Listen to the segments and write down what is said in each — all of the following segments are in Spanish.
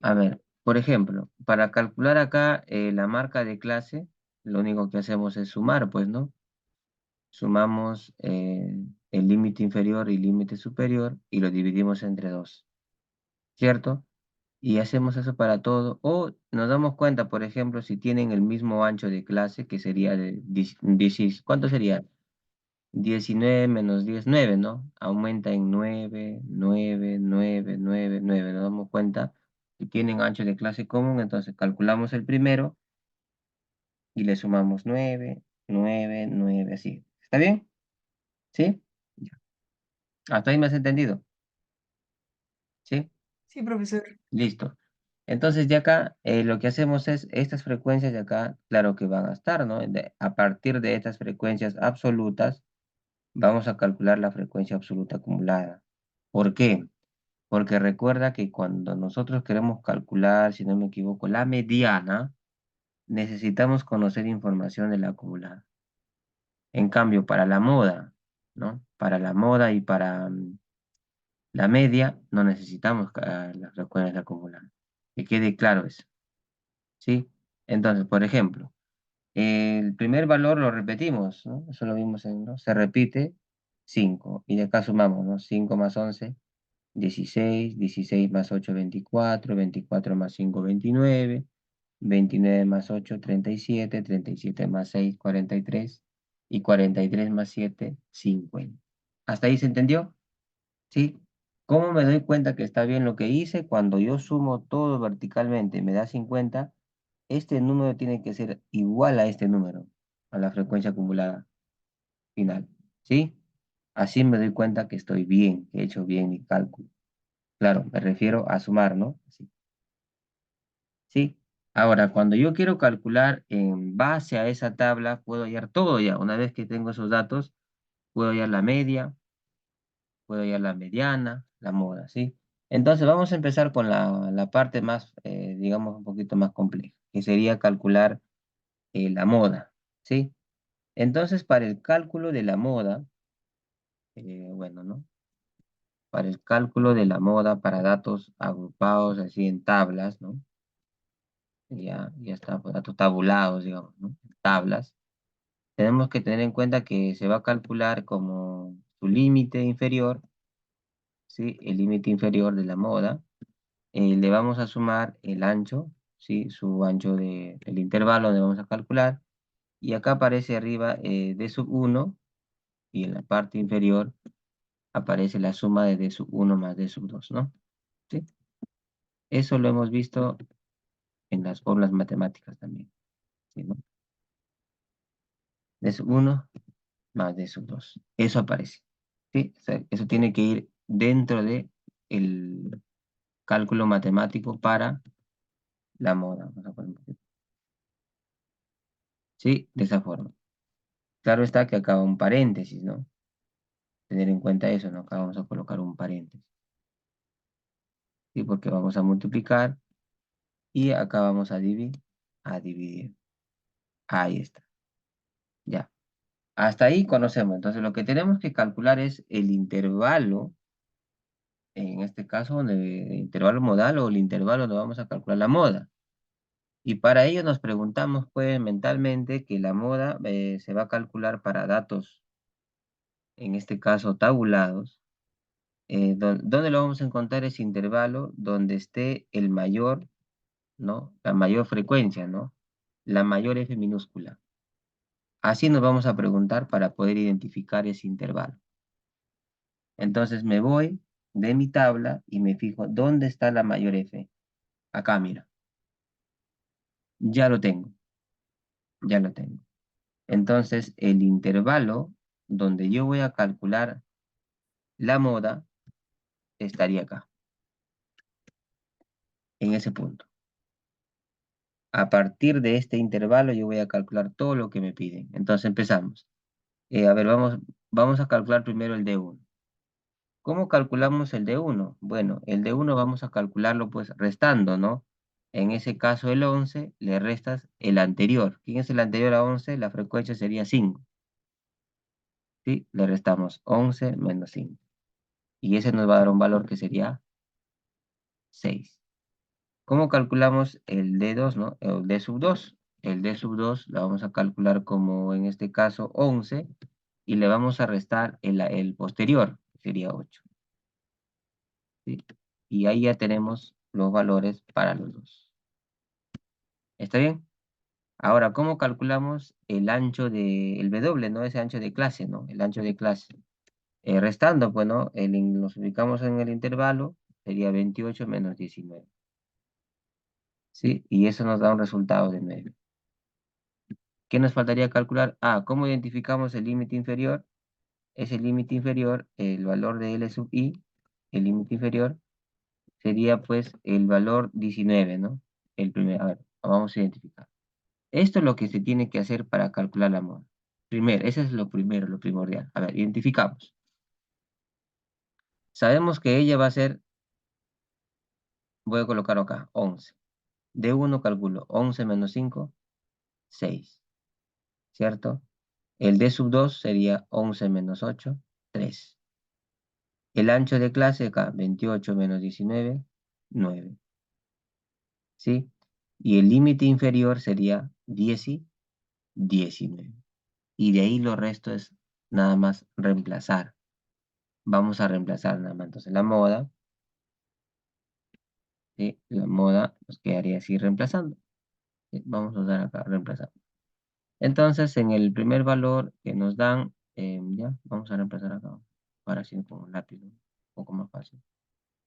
A ver, por ejemplo, para calcular acá la marca de clase, lo único que hacemos es sumar, pues, ¿no? Sumamos el límite inferior y límite superior y lo dividimos entre 2, ¿cierto? Y hacemos eso para todo. O nos damos cuenta, por ejemplo, si tienen el mismo ancho de clase, que sería de 16, ¿cuánto sería? 19 menos 10, 9, ¿no? Aumenta en 9, 9, 9, 9, 9. Nos damos cuenta que tienen ancho de clase común, entonces calculamos el primero y le sumamos 9, 9, 9, así. ¿Está bien? ¿Sí? Ya. ¿Hasta ahí me has entendido? ¿Sí? Sí, profesor. Listo. Entonces ya acá lo que hacemos es estas frecuencias de acá, claro que van a estar, ¿no? A partir de estas frecuencias absolutas, vamos a calcular la frecuencia absoluta acumulada. ¿Por qué? Porque recuerda que cuando nosotros queremos calcular, si no me equivoco, la mediana, necesitamos conocer información de la acumulada. En cambio, para la moda, ¿no? Para la moda y para la media, no necesitamos las frecuencias acumuladas. Que quede claro eso, ¿sí? Entonces, por ejemplo, el primer valor lo repetimos, ¿no? Eso lo vimos ¿no? Se repite 5. Y de acá sumamos, ¿no? 5 más 11, 16, 16 más 8, 24, 24 más 5, 29, 29 más 8, 37, 37 más 6, 43, y 43 más 7, 50. ¿Hasta ahí se entendió? ¿Sí? ¿Cómo me doy cuenta que está bien lo que hice? Cuando yo sumo todo verticalmente y me da 50, este número tiene que ser igual a este número, a la frecuencia acumulada final. ¿Sí? Así me doy cuenta que estoy bien, que he hecho bien mi cálculo. Claro, me refiero a sumar, ¿no? Sí. ¿Sí? Ahora, cuando yo quiero calcular en base a esa tabla, puedo hallar todo ya. Una vez que tengo esos datos, puedo hallar la media, puedo hallar la mediana, la moda, ¿sí? Entonces vamos a empezar con la parte más, digamos, un poquito más compleja, que sería calcular la moda, ¿sí? Entonces, para el cálculo de la moda, bueno, ¿no? Para el cálculo de la moda, para datos agrupados así en tablas, ¿no? Ya está, pues, datos tabulados, digamos, ¿no? Tablas. Tenemos que tener en cuenta que se va a calcular como su límite inferior, ¿sí? El límite inferior de la moda. Le vamos a sumar el ancho, ¿sí? Su ancho del intervalo donde vamos a calcular. Y acá aparece arriba D sub 1 y en la parte inferior aparece la suma de D sub 1 más D sub 2, ¿no? ¿Sí? Eso lo hemos visto en las fórmulas matemáticas también, ¿sí, no? D sub 1 más D sub 2. Eso aparece, ¿sí? O sea, eso tiene que ir dentro de el cálculo matemático para la moda. Vamos a poner un poquito, ¿sí? De esa forma. Claro está que acaba un paréntesis, ¿no? Tener en cuenta eso, ¿no? Acá vamos a colocar un paréntesis, ¿sí? Porque vamos a multiplicar y acá vamos a dividir. Ahí está, ya. Hasta ahí conocemos. Entonces, lo que tenemos que calcular es el intervalo, en este caso, el intervalo modal o el intervalo donde vamos a calcular la moda. Y para ello nos preguntamos, pues, mentalmente que la moda se va a calcular para datos, en este caso, tabulados. ¿Dónde lo vamos a encontrar ese intervalo? Donde esté el mayor, ¿no? La mayor frecuencia, ¿no? La mayor F minúscula. Así nos vamos a preguntar para poder identificar ese intervalo. Entonces me voy de mi tabla y me fijo, ¿dónde está la mayor F? Acá, mira. Ya lo tengo, ya lo tengo. Entonces el intervalo donde yo voy a calcular la moda estaría acá, en ese punto. A partir de este intervalo yo voy a calcular todo lo que me piden. Entonces empezamos. A ver, vamos a calcular primero el D1. ¿Cómo calculamos el D1? Bueno, el D1 vamos a calcularlo pues restando, ¿no? En ese caso el 11 le restas el anterior. ¿Quién es el anterior a 11? La frecuencia sería 5. ¿Sí? Le restamos 11 menos 5. Y ese nos va a dar un valor que sería 6. ¿Cómo calculamos el D2, no? El D sub 2. El D sub 2 lo vamos a calcular como en este caso 11 y le vamos a restar el posterior, que sería 8. ¿Sí? Y ahí ya tenemos los valores para los dos. ¿Está bien? Ahora, ¿cómo calculamos el ancho de, el W, ¿no? Ese ancho de clase, ¿no? El ancho de clase. Restando, pues, ¿no? Nos ubicamos en el intervalo, sería 28 menos 19. ¿Sí? Y eso nos da un resultado de 9. ¿Qué nos faltaría calcular? Ah, ¿cómo identificamos el límite inferior? Ese límite inferior, el valor de L sub I, el límite inferior, sería pues el valor 19, ¿no? El primer, a ver, vamos a identificar. Esto es lo que se tiene que hacer para calcular la moda. Primero, ese es lo primero, lo primordial. A ver, identificamos. Sabemos que ella va a ser, voy a colocar acá, 11. De 1 calculo 11 menos 5, 6. ¿Cierto? El D sub 2 sería 11 menos 8, 3. El ancho de clase acá, 28 menos 19, 9. ¿Sí? Y el límite inferior sería 10 y 19. Y de ahí lo resto es nada más reemplazar. Vamos a reemplazar nada más. Entonces la moda, ¿sí? La moda nos quedaría así reemplazando. ¿Sí? Vamos a usar acá reemplazar. Entonces en el primer valor que nos dan, ya, vamos a reemplazar acá. Para así con un lápiz, ¿no? Un poco más fácil.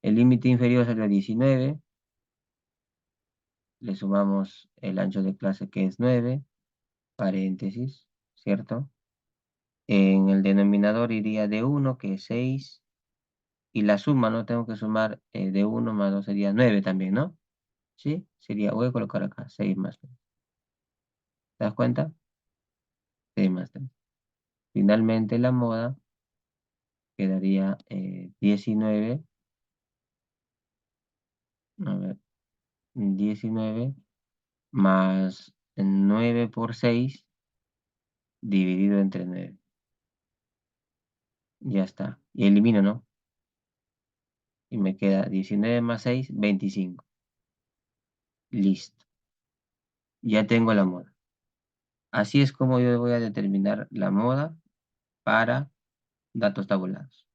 El límite inferior sería 19. Le sumamos el ancho de clase que es 9, paréntesis, ¿cierto? En el denominador iría de 1, que es 6, y la suma, ¿no? Tengo que sumar de 1 más 2 sería 9 también, ¿no? ¿Sí? Sería, voy a colocar acá, 6 más 3. ¿Te das cuenta? 6 más 3. Finalmente la moda quedaría 19, a ver, 19 más 9 por 6 dividido entre 9. Ya está. Y elimino, ¿no? Y me queda 19 más 6, 25. Listo. Ya tengo la moda. Así es como yo voy a determinar la moda para datos tabulados.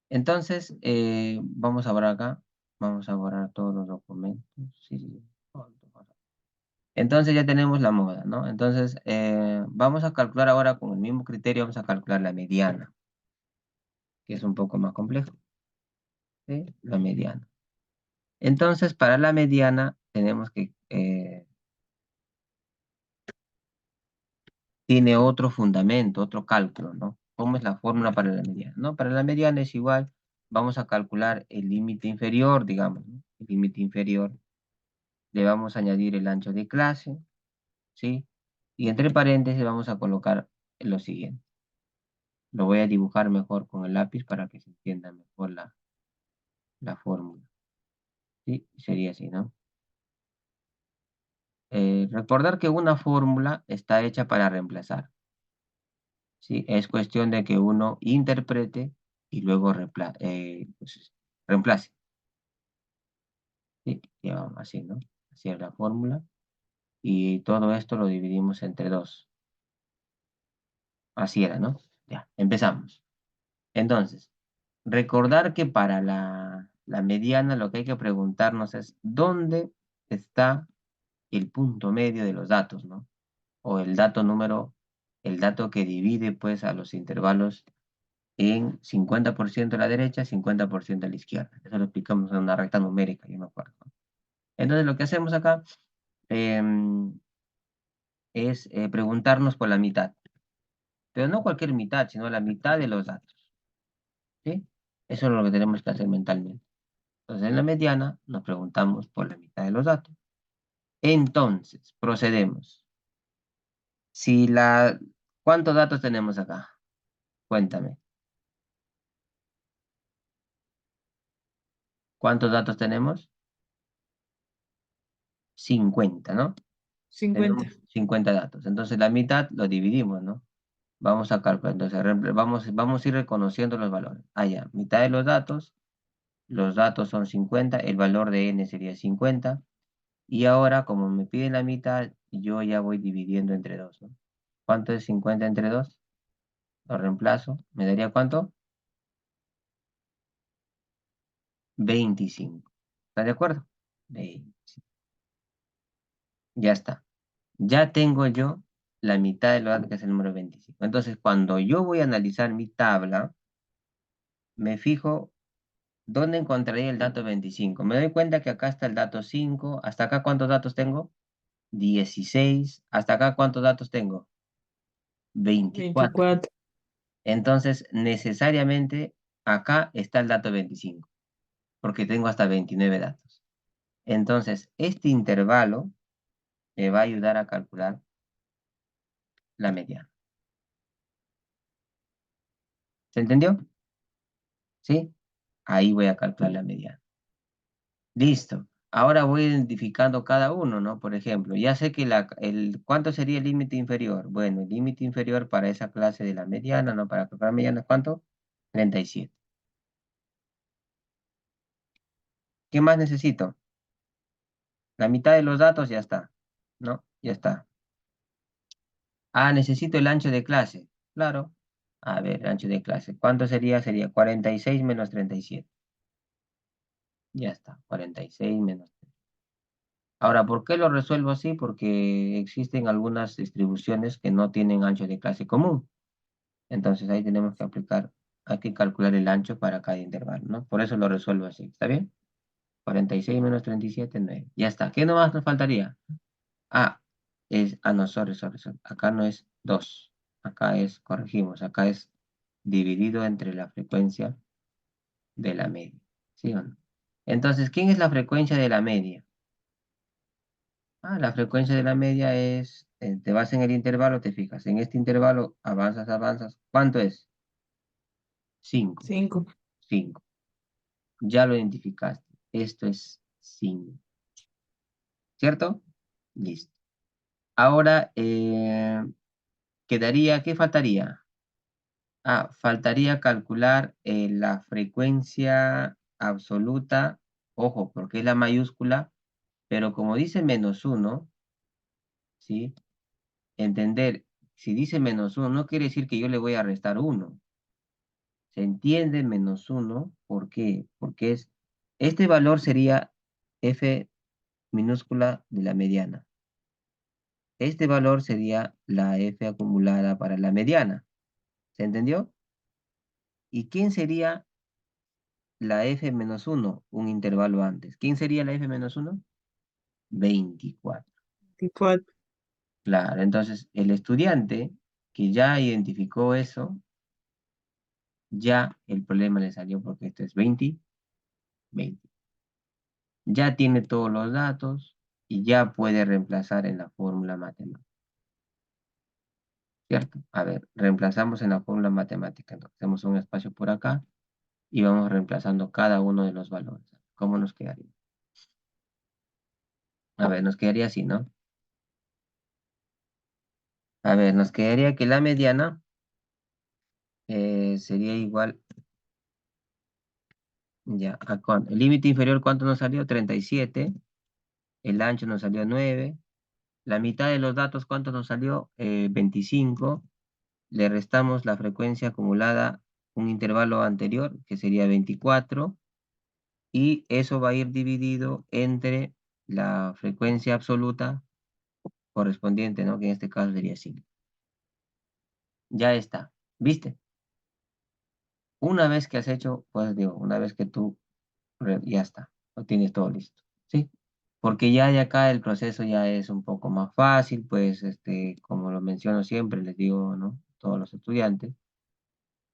Entonces, vamos a borrar acá. Vamos a borrar todos los documentos. Sí, sí, sí. Entonces ya tenemos la moda, ¿no? Entonces, vamos a calcular ahora con el mismo criterio, vamos a calcular la mediana, que es un poco más complejo. ¿Sí? La mediana. Entonces, para la mediana tenemos que tiene otro fundamento, otro cálculo, ¿no? ¿Cómo es la fórmula para la mediana? ¿No? Para la mediana es igual, vamos a calcular el límite inferior, digamos, ¿no? El límite inferior, le vamos a añadir el ancho de clase, ¿sí? Y entre paréntesis vamos a colocar lo siguiente. Lo voy a dibujar mejor con el lápiz para que se entienda mejor la fórmula, ¿sí? Sería así, ¿no? Recordar que una fórmula está hecha para reemplazar. ¿Sí? Es cuestión de que uno interprete y luego pues, reemplace. ¿Sí? Ya, así, ¿no? Así es la fórmula. Y todo esto lo dividimos entre 2. Así era, ¿no? Ya, empezamos. Entonces, recordar que para la mediana lo que hay que preguntarnos es ¿dónde está el punto medio de los datos, ¿no? O el dato número, el dato que divide pues a los intervalos en 50% a la derecha, 50% a la izquierda. Eso lo explicamos en una recta numérica, yo me acuerdo. Entonces lo que hacemos acá es preguntarnos por la mitad, pero no cualquier mitad, sino la mitad de los datos. ¿Sí? Eso es lo que tenemos que hacer mentalmente. Entonces en la mediana nos preguntamos por la mitad de los datos. Entonces, procedemos. Si la... ¿Cuántos datos tenemos acá? Cuéntame. ¿Cuántos datos tenemos? 50, ¿no? 50. Tenemos 50 datos. Entonces la mitad lo dividimos, ¿no? Vamos a calcular. Entonces vamos a ir reconociendo los valores. Ah, ya, mitad de los datos los datos son 50, el valor de n sería 50. Y ahora, como me piden la mitad, yo ya voy dividiendo entre 2, ¿no? ¿Cuánto es 50 entre 2? Lo reemplazo. ¿Me daría cuánto? 25. ¿Está de acuerdo? 25. Ya está. Ya tengo yo la mitad de lo que es el número 25. Entonces, cuando yo voy a analizar mi tabla, me fijo dónde encontraría el dato 25. Me doy cuenta que acá está el dato 5. ¿Hasta acá cuántos datos tengo? 16. ¿Hasta acá cuántos datos tengo? 24. 24. Entonces, necesariamente acá está el dato 25, porque tengo hasta 29 datos. Entonces, este intervalo me va a ayudar a calcular la mediana. ¿Se entendió? ¿Sí? Ahí voy a calcular la mediana. Listo. Ahora voy identificando cada uno, ¿no? Por ejemplo, ya sé que ¿cuánto sería el límite inferior? Bueno, el límite inferior para esa clase de la mediana, ¿no? Para calcular mediana, ¿cuánto? 37. ¿Qué más necesito? La mitad de los datos ya está, ¿no? Ya está. Ah, necesito el ancho de clase. Claro. A ver, ancho de clase. ¿Cuánto sería? Sería 46 menos 37. Ya está, 46 menos 37. Ahora, ¿por qué lo resuelvo así? Porque existen algunas distribuciones que no tienen ancho de clase común. Entonces ahí tenemos que aplicar, hay que calcular el ancho para cada intervalo, ¿no? Por eso lo resuelvo así. ¿Está bien? 46 menos 37, 9. Ya está. ¿Qué nomás nos faltaría? Ah, no, sorry. Acá no es 2. Acá es, corregimos, acá es dividido entre la frecuencia de la media. ¿Sí o no? Entonces, ¿quién es la frecuencia de la media? Ah, la frecuencia de la media es, te vas en el intervalo, te fijas. En este intervalo avanzas. ¿Cuánto es? 5. 5. 5. Ya lo identificaste. Esto es 5. ¿Cierto? Listo. Ahora, ¿qué faltaría? Ah, faltaría calcular la frecuencia absoluta, ojo, porque es la mayúscula, pero como dice -1, ¿sí? Entender, si dice -1, no quiere decir que yo le voy a restar 1. Se entiende -1, ¿por qué? Porque este valor sería f minúscula de la mediana. Este valor sería la f acumulada para la mediana. ¿Se entendió? ¿Y quién sería la f-1? Un intervalo antes. ¿Quién sería la f-1? 24. 24. Claro, entonces el estudiante que ya identificó eso, ya el problema le salió porque esto es 20, 20. Ya tiene todos los datos y ya puede reemplazar en la fórmula matemática. ¿Cierto? A ver, reemplazamos en la fórmula matemática. Entonces, hacemos un espacio por acá y vamos reemplazando cada uno de los valores. ¿Cómo nos quedaría? A ver, nos quedaría así, ¿no? A ver, nos quedaría que la mediana sería igual, ya, el límite inferior, ¿cuánto nos salió? 37. El ancho nos salió 9. La mitad de los datos, ¿cuánto nos salió? 25. Le restamos la frecuencia acumulada, un intervalo anterior, que sería 24. Y eso va a ir dividido entre la frecuencia absoluta correspondiente, ¿no? Que en este caso sería 5. Ya está. ¿Viste? Una vez que has hecho, pues digo, una vez que tú ya está, lo tienes todo listo, ¿sí? Porque ya de acá el proceso ya es un poco más fácil, pues, como lo menciono siempre, les digo, ¿no? Todos los estudiantes,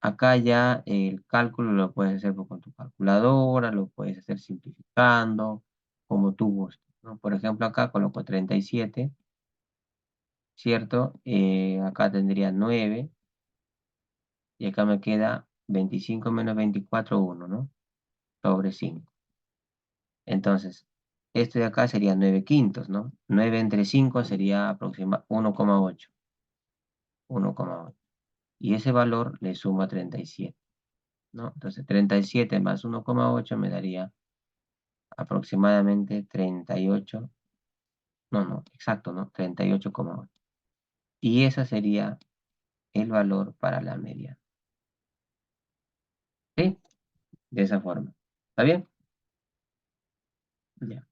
acá ya el cálculo lo puedes hacer con tu calculadora, lo puedes hacer simplificando, como tú gustes, ¿no? Por ejemplo, acá coloco 37, ¿cierto? Acá tendría 9, y acá me queda 25 menos 24, 1, ¿no? Sobre 5. Entonces, esto de acá sería 9 quintos, ¿no? 9 entre 5 sería aproximadamente 1,8. Y ese valor le suma 37. ¿no? Entonces 37 más 1,8 me daría aproximadamente 38, no, no, exacto, ¿no? 38,8. Y ese sería el valor para la media. ¿Sí? De esa forma. ¿Está bien? Ya.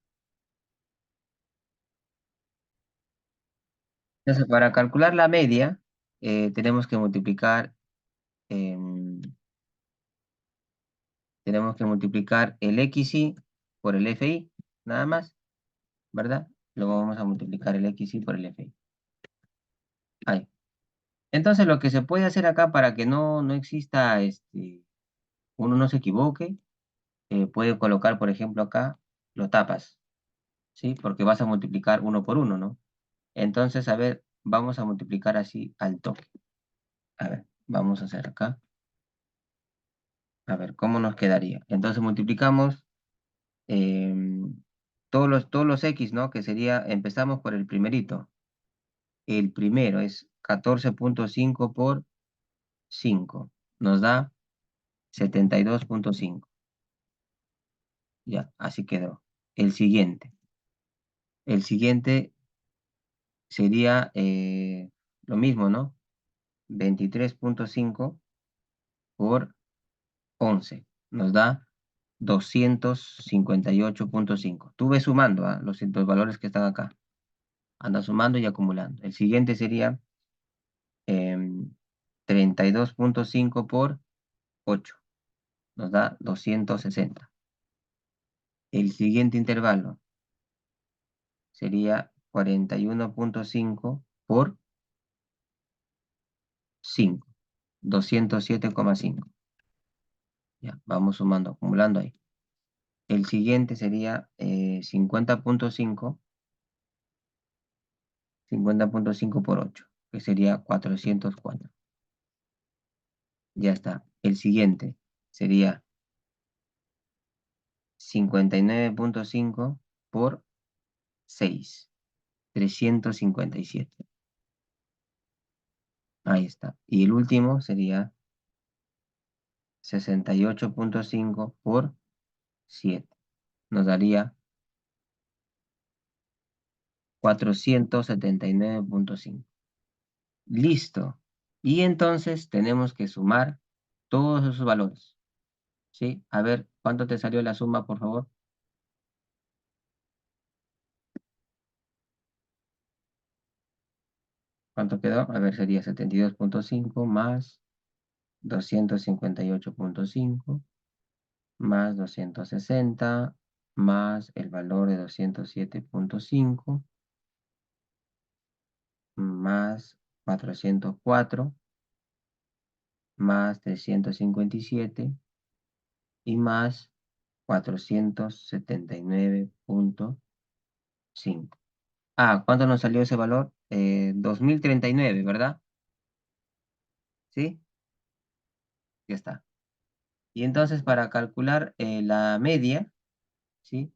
Entonces, para calcular la media, em, tenemos que multiplicar el XY por el FI, nada más, ¿verdad? Luego vamos a multiplicar el XY por el FI. Ahí. Entonces, lo que se puede hacer acá para que no exista, uno no se equivoque, puede colocar, por ejemplo, acá, lo tapas, ¿sí? Porque vas a multiplicar uno por uno, ¿no? Entonces, a ver, vamos a multiplicar así al toque. A ver, vamos a hacer acá. A ver, ¿cómo nos quedaría? Entonces multiplicamos todos los X, ¿no? Que sería, empezamos por el primerito. El primero es 14,5 por 5. Nos da 72,5. Ya, así quedó. El siguiente. El siguiente sería lo mismo, ¿no? 23,5 por 11. Nos da 258,5. Tú ves sumando, ¿ah? Los valores que están acá. Anda sumando y acumulando. El siguiente sería em, 32,5 por 8. Nos da 260. El siguiente intervalo sería 41,5 por 5. 207,5. Ya, vamos sumando, acumulando ahí. El siguiente sería 50,5 por 8, que sería 404. Ya está. El siguiente sería 59,5 por 6. 357. Ahí está. Y el último sería 68,5 por 7. Nos daría 479,5. Listo. Y entonces tenemos que sumar todos esos valores. ¿Sí? A ver, ¿cuánto te salió la suma, por favor? ¿Cuánto quedó? A ver, sería 72,5 más 258,5 más 260 más el valor de 207,5 más 404 más 357 y más 479,5. Ah, ¿cuánto nos salió ese valor? 2039, ¿verdad? ¿Sí? Ya está. Y entonces para calcular la media, ¿sí?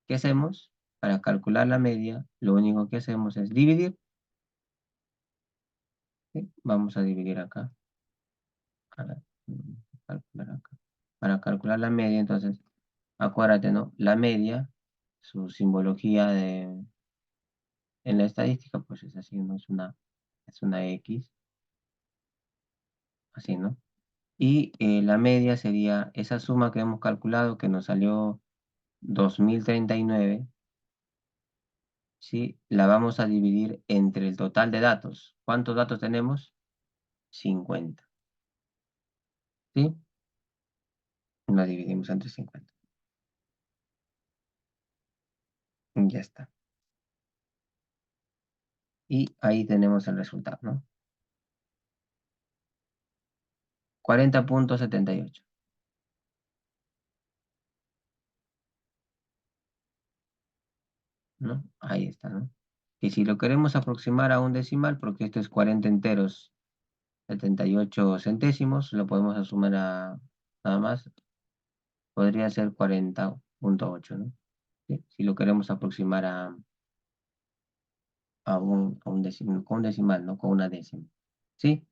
¿Qué hacemos? Para calcular la media, lo único que hacemos es dividir. ¿Sí? Vamos a dividir acá. A ver, calcular acá. Para calcular la media, entonces, acuérdate, ¿no? La media, su simbología en la estadística, pues es así, ¿no? Es una X, así, ¿no? Y la media sería esa suma que hemos calculado, que nos salió 2039, ¿sí? La vamos a dividir entre el total de datos. ¿Cuántos datos tenemos? 50, ¿sí? Lo dividimos entre 50. Ya está. Y ahí tenemos el resultado, ¿no? 40,78. ¿No? Ahí está, ¿no? Y si lo queremos aproximar a un decimal, porque esto es 40 enteros, 78 centésimos, lo podemos asumir a nada más, podría ser 40,8, ¿no? ¿Sí? Si lo queremos aproximar a un decimal, con un decimal, ¿no? Con una décima. ¿Sí?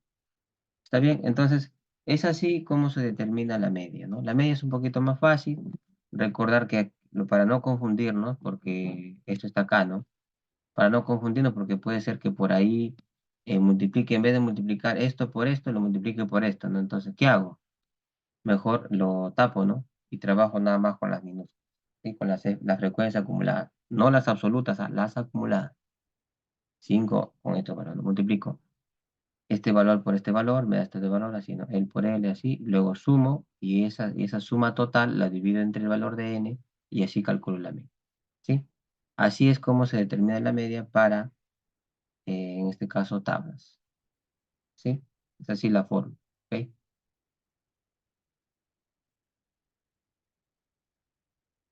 ¿Está bien? Entonces, Es así como se determina la media, ¿no? La media es un poquito más fácil. Recordar que, para no confundirnos, porque esto está acá, ¿no? Para no confundirnos, porque puede ser que por ahí multiplique, en vez de multiplicar esto por esto, lo multiplique por esto, ¿no? Entonces, ¿qué hago? Mejor lo tapo, ¿no? Y trabajo nada más con las minúsculas, ¿sí? Con la frecuencia acumulada. No las absolutas, las acumuladas. 5 con esto, valor, lo multiplico. Este valor por este valor me da este valor, así, ¿no? L por L, así. Luego sumo y esa suma total la divido entre el valor de n y así calculo la media, ¿sí? Así es como se determina la media para, en este caso, tablas, ¿sí? Es así la forma.